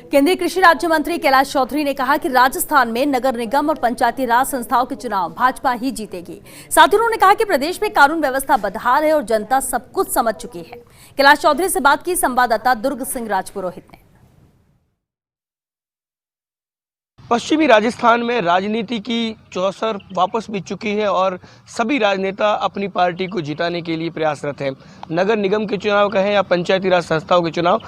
केंद्रीय कृषि राज्य मंत्री कैलाश चौधरी ने कहा कि राजस्थान में नगर निगम और पंचायती राज संस्थाओं के चुनाव भाजपा ही जीतेगी। साथ ही उन्होंने कहा कि प्रदेश में कानून व्यवस्था बदहाल है और जनता सब कुछ समझ चुकी है। कैलाश चौधरी से बात की संवाददाता दुर्ग सिंह राजपुरोहित ने। पश्चिमी राजस्थान में राजनीति की चौसर वापस बीत चुकी है और सभी राजनेता अपनी पार्टी को जिताने के लिए प्रयासरत हैं। नगर निगम के चुनाव कहें या पंचायती राज संस्थाओं के चुनाव,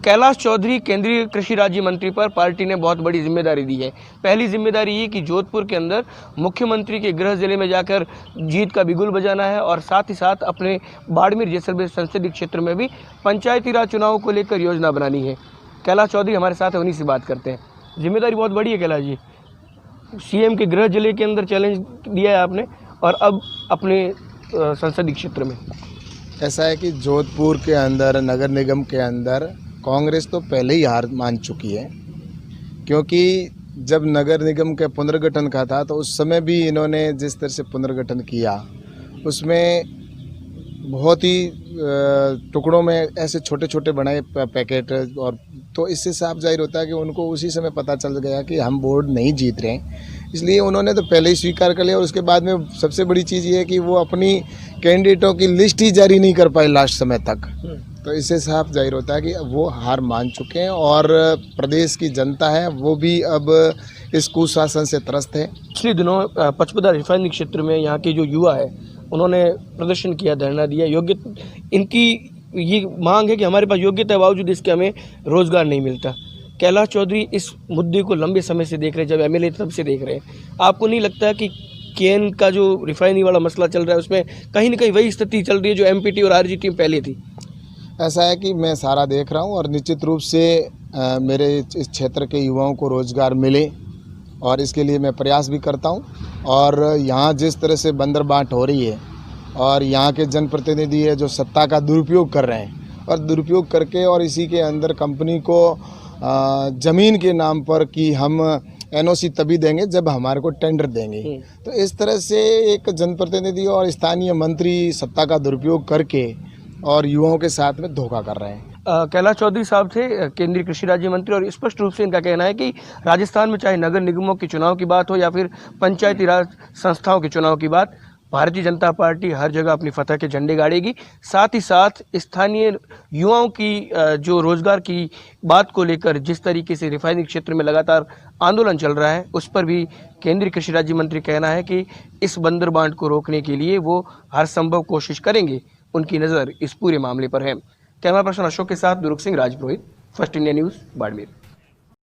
कैलाश चौधरी केंद्रीय कृषि राज्य मंत्री पर पार्टी ने बहुत बड़ी जिम्मेदारी दी है। पहली जिम्मेदारी ये कि जोधपुर के अंदर मुख्यमंत्री के गृह जिले में जाकर जीत का बिगुल बजाना है और साथ ही साथ अपने बाड़मेर जैसलमेर संसदीय क्षेत्र में भी पंचायती राज चुनावों को लेकर योजना बनानी है। कैलाश चौधरी हमारे साथ है, उन्हीं से बात करते हैं। जिम्मेदारी बहुत बड़ी है कैलाश जी, सीएम के गृह जिले के अंदर चैलेंज दिया है आपने और अब अपने संसदीय क्षेत्र में। ऐसा है कि जोधपुर के अंदर नगर निगम के अंदर कांग्रेस तो पहले ही हार मान चुकी है, क्योंकि जब नगर निगम के पुनर्गठन का था तो उस समय भी इन्होंने जिस तरह से पुनर्गठन किया उसमें बहुत ही टुकड़ों में ऐसे छोटे छोटे बनाए पैकेट, और तो इससे साफ जाहिर होता है कि उनको उसी समय पता चल गया कि हम बोर्ड नहीं जीत रहे हैं, इसलिए उन्होंने तो पहले ही स्वीकार कर लिया। और उसके बाद में सबसे बड़ी चीज़ ये है कि वो अपनी कैंडिडेटों की लिस्ट ही जारी नहीं कर पाए लास्ट समय तक। तो इससे साफ जाहिर होता है कि वो हार मान चुके हैं और प्रदेश की जनता है वो भी अब इस कुशासन से त्रस्त है। पिछले दिनों पचपदरा रिफाइनरी क्षेत्र में यहाँ के जो युवा है उन्होंने प्रदर्शन किया, धरना दिया। योग्य इनकी ये मांग है कि हमारे पास योग्यता है, बावजूद इसके हमें रोजगार नहीं मिलता। कैलाश चौधरी इस मुद्दे को लंबे समय से देख रहे हैं, जब एमएलए तब से देख रहे हैं। आपको नहीं लगता कि केन का जो रिफाइनरी वाला मसला चल रहा है उसमें कहीं ना कहीं वही स्थिति चल रही है जो एमपीटी और आरजीटी में पहले थी? ऐसा है कि मैं सारा देख रहा हूँ और निश्चित रूप से मेरे इस क्षेत्र के युवाओं को रोजगार मिले और इसके लिए मैं प्रयास भी करता हूँ। और यहाँ जिस तरह से बंदरबाट हो रही है और यहाँ के जनप्रतिनिधि है जो सत्ता का दुरुपयोग कर रहे हैं और दुरुपयोग करके और इसी के अंदर कंपनी को ज़मीन के नाम पर कि हम एनओसी तभी देंगे जब हमारे को टेंडर देंगे, तो इस तरह से एक जनप्रतिनिधि और स्थानीय मंत्री सत्ता का दुरुपयोग करके और युवाओं के साथ में धोखा कर रहे हैं। कैलाश चौधरी साहब थे केंद्रीय कृषि राज्य मंत्री और स्पष्ट रूप से इनका कहना है कि राजस्थान में चाहे नगर निगमों के चुनाव की बात हो या फिर पंचायती राज संस्थाओं के चुनाव की बात, भारतीय जनता पार्टी हर जगह अपनी फतह के झंडे गाड़ेगी। साथ ही साथ स्थानीय युवाओं की जो रोजगार की बात को लेकर जिस तरीके से रिफाइनरी क्षेत्र में लगातार आंदोलन चल रहा है उस पर भी केंद्रीय कृषि राज्य मंत्री कहना है कि इस बंदरबाट को रोकने के लिए वो हर संभव कोशिश करेंगे। उनकी नज़र इस पूरे मामले पर है। कैमरा पर्सन अशोक के साथ दुर्ग Singh Rajpurohit, first India news, Barmer.